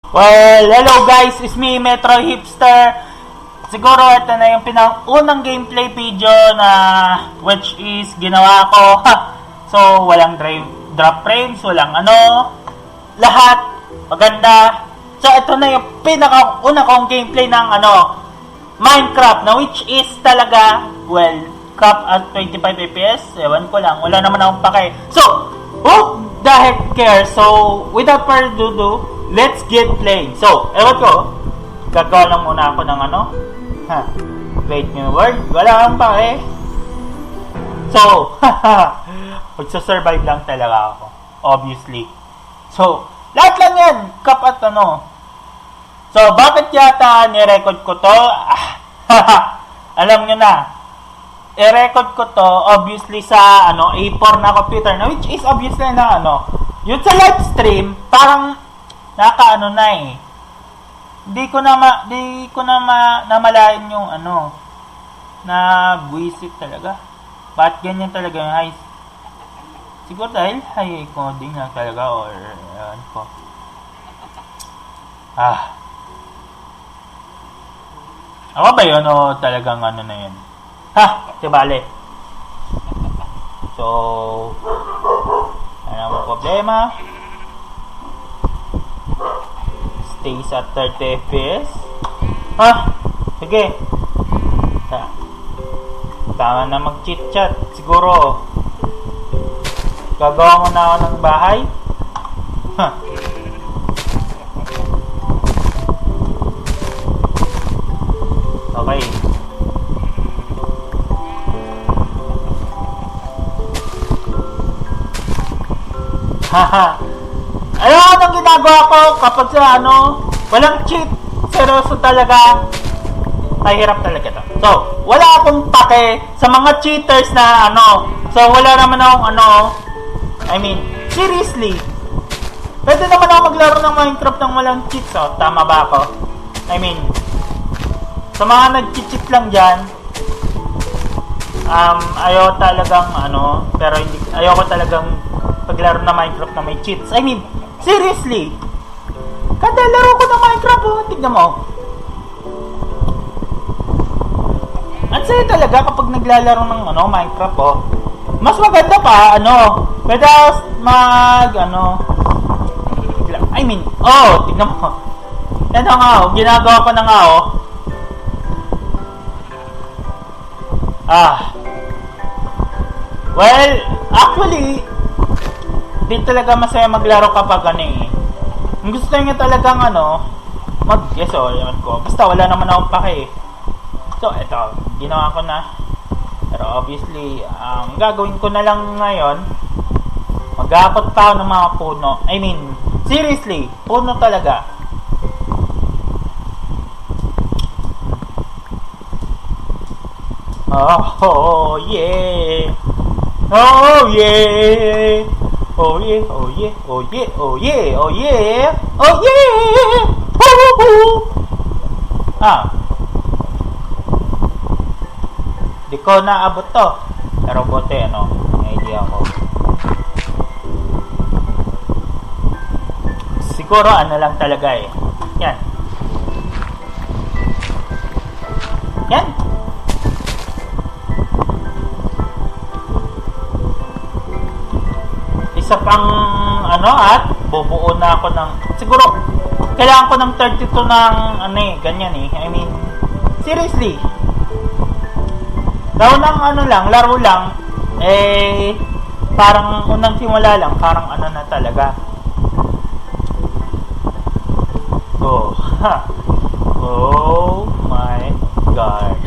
Well, hello guys, it's me, Metro Hipster. Siguro ito na yung unang gameplay video na which is ginawa ko. So, walang drop frames, walang lahat maganda. So, ito na yung pinakauna kong gameplay ng Minecraft na which is talaga, well, crop at 25 fps. Ewan ko lang, wala naman akong pake. So, who the heck cares? So, without further ado, let's get playing. So, ewan ko, gagawa lang muna ako ng wait new word, wala akong pake. So, magsasurvive lang talaga ako, obviously. So, lahat lang yan, crop at So, bakit yata ni-record ko to? Alam nyo na. I-record ko to, obviously, sa, A4 na computer, na which is, obviously, na, yun sa live stream, parang, na eh. Di ko na namalayan yung, na buwisit talaga. Bakit ganyan talaga yung high? Siguro dahil high coding lang talaga, or, ko. Ako ba yun o talagang na yun? Tibali. So, ano mo problema? Stay sa 30 fps. Sige. Tama na mag-chit chat. Siguro, gagawa mo na ako ng bahay. Okay. Alam mo anong ginagawa ko kapag sa walang cheat. Seryoso talaga. Mahirap talaga to. So, wala akong pake sa mga cheaters na So, wala naman akong seriously. Pwede naman ako maglaro ng Minecraft ng walang cheat. So, tama ba ako? Sa mga nag-cheat lang dyan, ayaw talagang pero hindi, ayaw ko talagang paglaro na Minecraft na may cheats. Seriously, kada laro ko ng Minecraft, tignan mo. Ang saya talaga kapag naglalaro ng Minecraft, mas maganda pa, pwede tignan mo. Yan ginagawa ko na nga, well, actually, di talaga masaya maglaro kapag Kung gusto nyo talagang mag-guess yaman ko. Basta wala naman akong pake. So, eto, ginawa ko na. Pero obviously, ang gagawin ko na lang ngayon, mag-aakot pa ako ng mga puno. Seriously, puno talaga. Oh yeah. Oh yeah. Oh yeah. Oh yeah. Oh yeah. Oh yeah. Oh yeah. Oh yeah. Di ko naabot to. Pero bote may idea ko. Siguro lang talaga eh. Yan. Yan. Isa pang at bubuo na ako ng siguro kailangan ko ng 32 ng ganyan eh. Seriously. Daw ng laro lang parang unang simula lang, parang na talaga. Oh my god.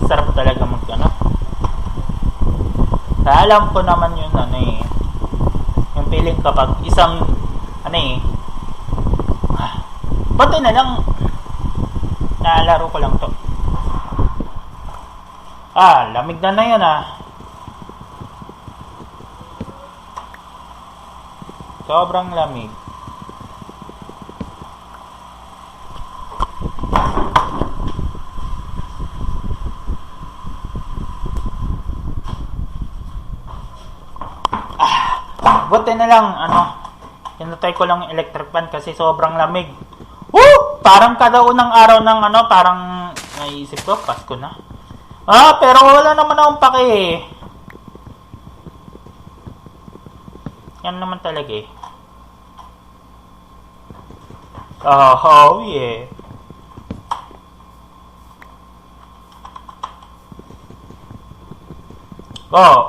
Sarap talaga alam ko naman yun yung feeling kapag isang ba't na lang naalaro ko lang to. Lamig na yan sobrang lamig. Buti na lang, Pinatay ko lang yung electric fan kasi sobrang lamig. Woo! Parang kada unang araw ng ano, parang naisip ko, Pasko na. Pero wala naman akong pake eh. Yan naman talaga eh. Oh yeah.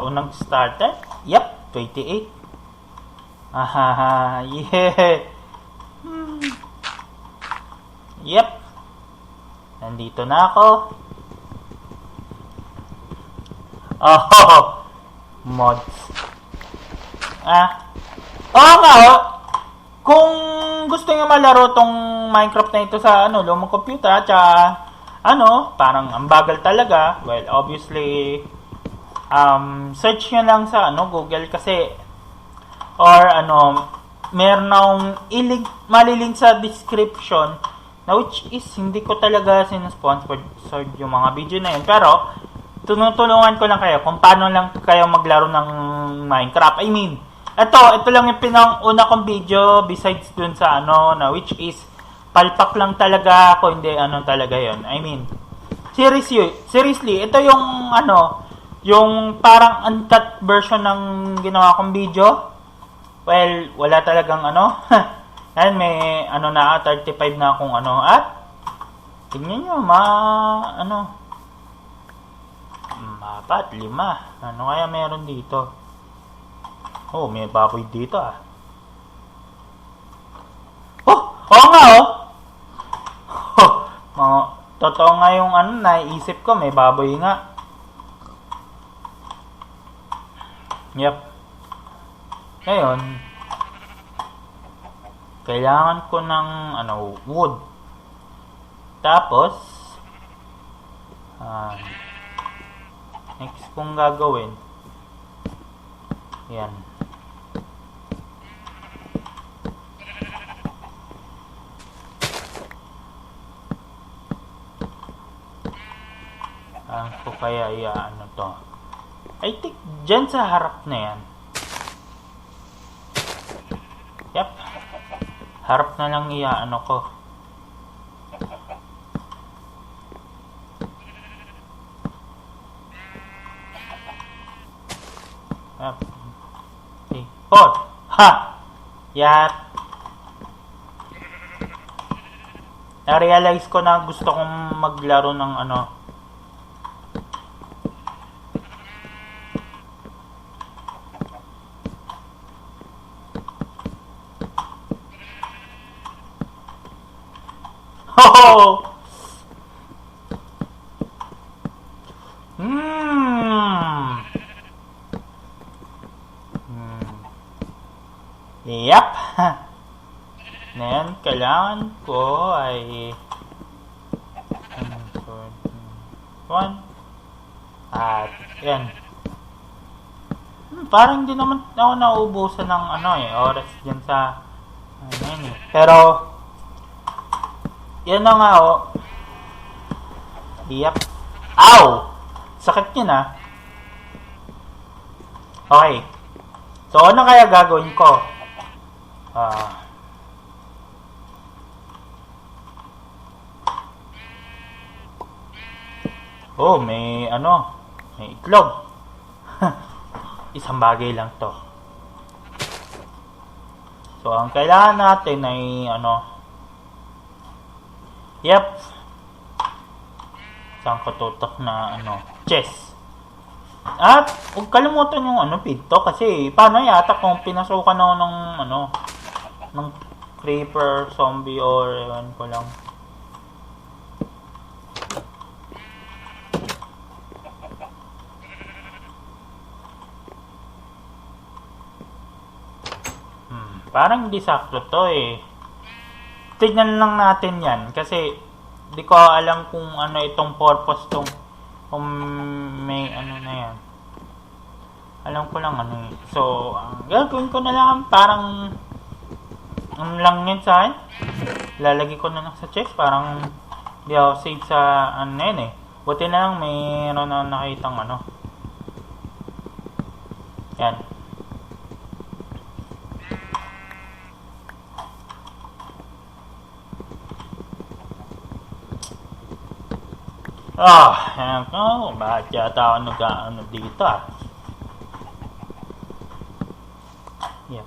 Unang starter? Yep, 28. Yeah. Yep. Nandito na ako. Mods. Kung gusto nyo malaro tong Minecraft na ito sa lumang computer at parang ang bagal talaga, well, obviously search nyo lang sa Google kasi or meron akong malilink sa description na which is hindi ko talaga sinasponsored yung mga video na yun, pero tinutulungan ko lang kayo kung paano lang kayo maglaro ng Minecraft. I mean, ito lang yung pinang-una kong video besides dun sa na which is palpak lang talaga ako, hindi talaga yon. I mean, seriously, ito yung yung parang uncut version ng ginawa kong video. Well, wala talagang and may na 35 na akong at tingnan nyo apat, 5. Ano kaya meron dito? May baboy dito Oo nga totoo nga yung naisip ko, may baboy nga. Yep. Ngayon, kailangan ko ng wood. Tapos next kong gagawin, yan. Ko kaya to. I think dyan sa harap na yan. Yep. Harap na lang ko. Yep. Okay. Yep. Na-realize ko na gusto kong maglaro ng Yep. Ngayon, kailangan ko ay 1 at yan. Parang hindi naman ako nauubusan ng oras dyan sa pero yan na nga Yep. Ow! Sakit yun Okay. So, ano kaya gagawin ko? May may itlog. Isang bagay lang to. So, ang kailangan natin ay yep. Saan ko tutok na chest. At huwag kalimutan yung pinto kasi paano yata kung pinasukan ako ng ng creeper, zombie or ewan ko lang. Parang hindi sakto to Tignan lang natin yan kasi di ko alam kung itong purpose tong kung may na yan. Alam ko lang So, ang gagawin ko na lang parang lang yan sa akin. Lalagay ko na lang sa chest parang di ako save sa Buti na lang mayroon na nakitang Yan. Bakit yata ako nag-ano dito Yep.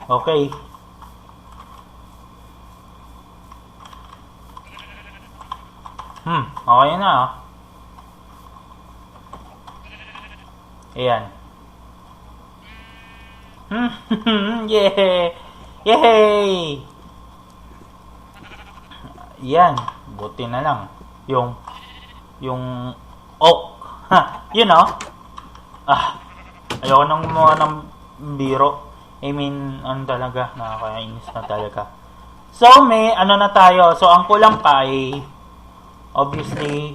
Okay. Okay na Ayan. Yay! Yay! Yan, buti na lang. Yung oak. You know? Ayoko nang gumawa ng biro. I mean, ano talaga, nakakainis na talaga. So, may ano na tayo. So, ang kulang pa ay obviously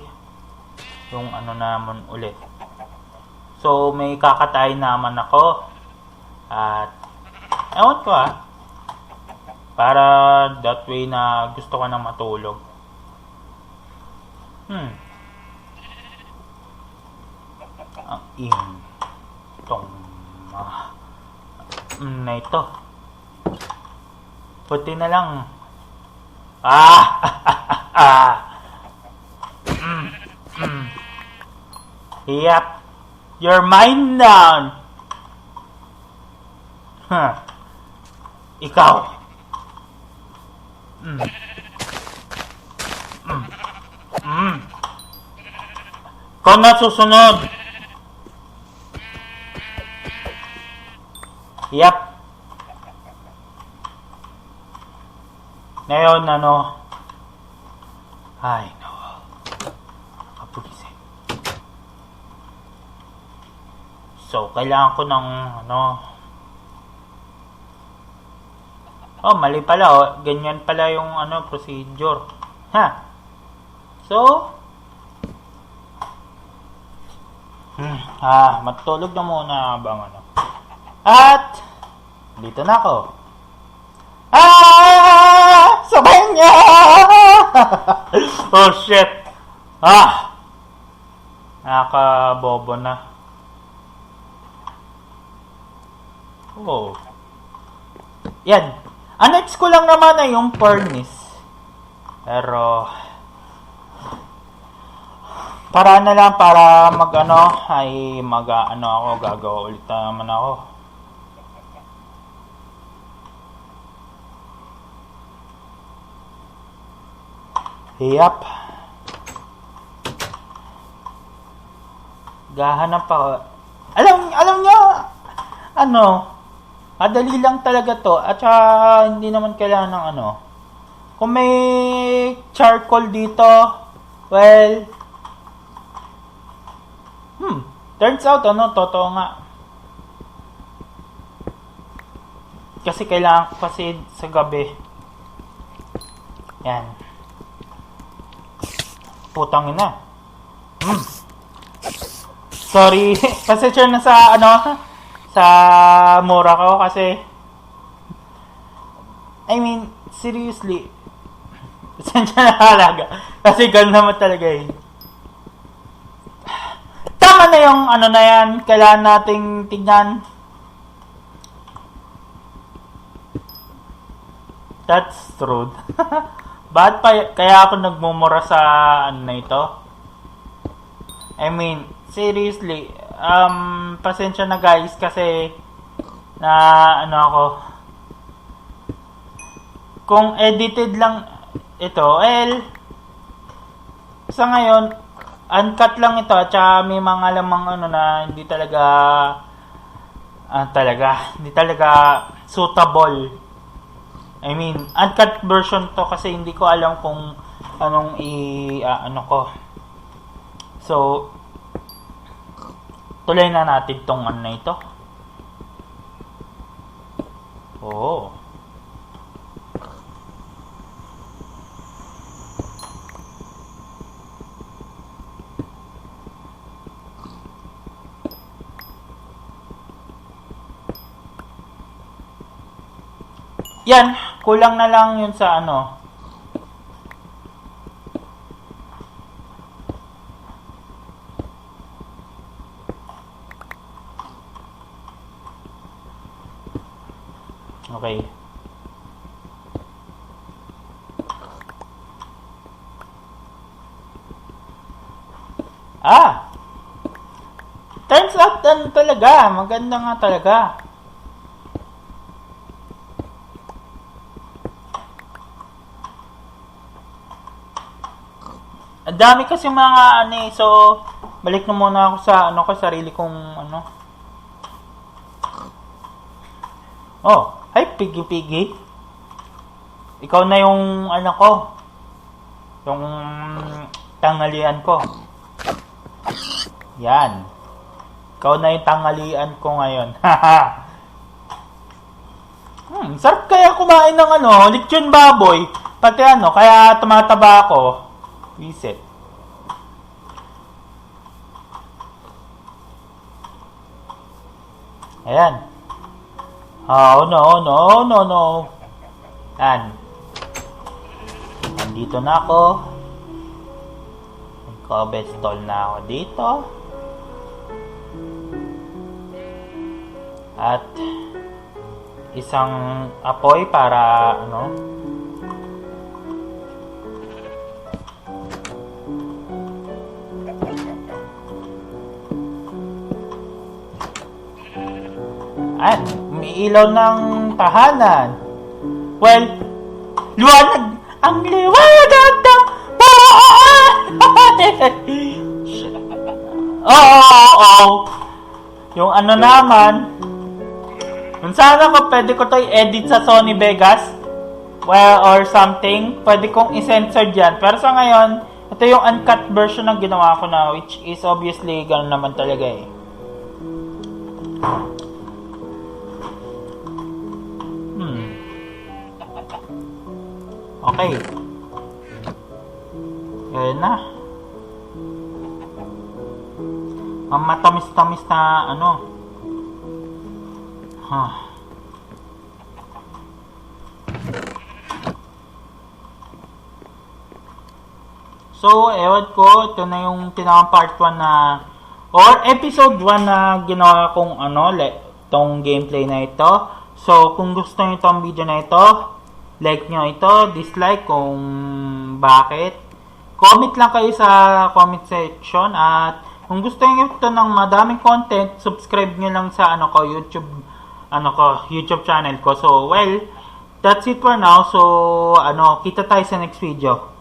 yung ano naman ulit. So, may kakatay naman ako. At ewan ko para that way na gusto ko na matulog. Ang tong na ito. Puti na lang. Yep. You're mine now. Ikaw. Ikaw na susunod. Yep. Ngayon, ay, no. Kapulisin. So, kailangan ko ng, mali pala, ganyan pala yung, procedure. So, matulog na muna habang At, dito na ako. Sabay niya! Oh, shit. Nakakabobo na. Yan. Next ko lang naman ay yung furnace. Pero, para na lang, para ako, gagawa ulit naman ako. Yep. Gahanap ako. Alam nyo, madali lang talaga to. At saka, hindi naman kailangan ng Kung may charcoal dito, well, turns out, totoo nga. Kasi kailangan ko kasi sa gabi. Yan. Putang ina. Sorry. Pasensya na sa sa mura ko kasi I mean, seriously. Pasensya na talaga. Kasi ganun naman talaga Tama na yung na yan. Kailangan nating tignan. That's true. Bakit kaya ako nagmumura sa na ito? I mean, seriously, pasensya na guys kasi na ako. Kung edited lang ito, sa ngayon, uncut lang ito at saka may mga lamang na hindi talaga hindi talaga suitable. I mean, uncut version to kasi hindi ko alam kung anong ko. So, tuloy na natin tong na ito. Yan, kulang na lang yun sa Okay. ano talaga, maganda nga talaga. Ang dami kasi mga ano eh, so balik na muna ako sa ano ko, sarili kong ano. Oh, hi Piggy. Ikaw na yung ano ko, yung tanghalian ko. Yan. Ikaw na yung tanghalian ko ngayon. Sarap kaya kumain ng ano, lechon baboy. Pati ano, kaya tumataba ako. Visit. Ayan. Oh no. Ayan. Nandito na ako. Nagko-bestol na ako dito. At isang apoy para ano. At may ilaw ng tahanan. Well, liwanag. Ang liwanag ng buwan. Oo. Yung ano naman, kung sana ko pwede ko to i-edit sa Sony Vegas, well, or something, pwede kong i-censor dyan. Pero sa ngayon, ito yung uncut version ng ginawa ko na, which is obviously gano'n naman talaga eh. Okay. Ayan na. Ang matamis-tamis na ano. So, ewan ko, ito na yung tinawang part 1 na or episode 1 na ginawa kong ano, itong gameplay na ito. So, kung gusto nyo itong video na ito, like nyo ito, dislike kung bakit. Comment lang kayo sa comment section at kung gusto nyo ito ng madaming content, subscribe nyo lang sa YouTube channel ko. So, well, that's it for now. So, kita tayo sa next video.